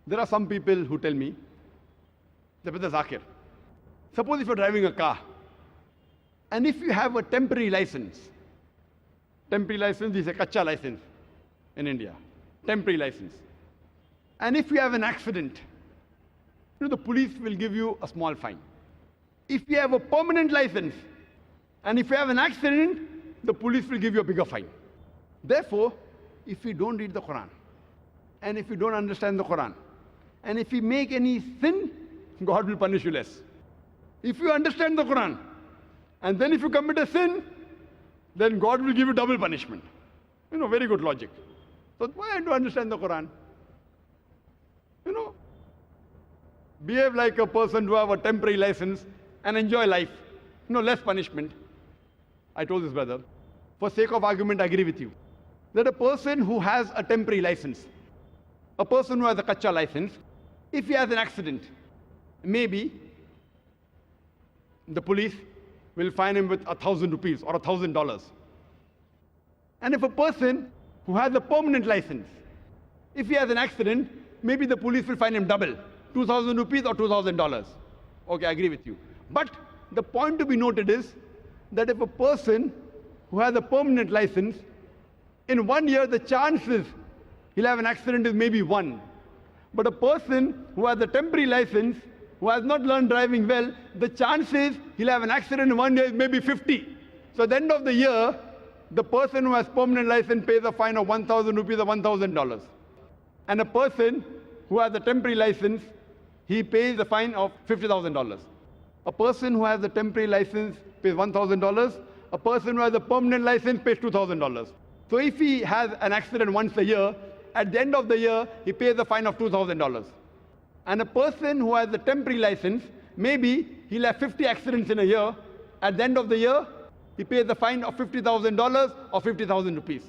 There are some people who tell me, ذاكر, suppose if you're driving a car, and if you have a temporary license is a kacha license in India, temporary license. And if you have an accident, the police will give you a small fine. If you have a permanent license, and if you have an accident, the police will give you a bigger fine. Therefore, if you don't read the Quran, and if you don't understand the Quran, and if you make any sin, God will punish you less. If you understand the Quran, and then if you commit a sin, then God will give you double punishment. Very good logic. So why do you understand the Quran? Behave like a person who have a temporary license and enjoy life. Less punishment. I told this brother, for sake of argument, I agree with you, that a person who has a temporary license, a person who has a kacha license, if he has an accident, maybe the police will fine him with 1,000 rupees or $1,000. And if a person who has a permanent license, if he has an accident, maybe the police will fine him double, 2,000 rupees or $2,000. Okay, I agree with you. But the point to be noted is that if a person who has a permanent license, in 1 year the chances he'll have an accident is maybe 1. But a person who has a temporary license, who has not learned driving well, the chances he'll have an accident in 1 year is maybe 50. So at the end of the year, the person who has permanent license pays a fine of 1,000 rupees or $1,000. And a person who has a temporary license, he pays a fine of $50,000. A person who has a temporary license pays $1,000. A person who has a permanent license pays $2,000. So if he has an accident once a year, at the end of the year, he pays a fine of $2,000. And a person who has a temporary license, maybe he'll have 50 accidents in a year. At the end of the year, he pays a fine of $50,000 or 50,000 rupees.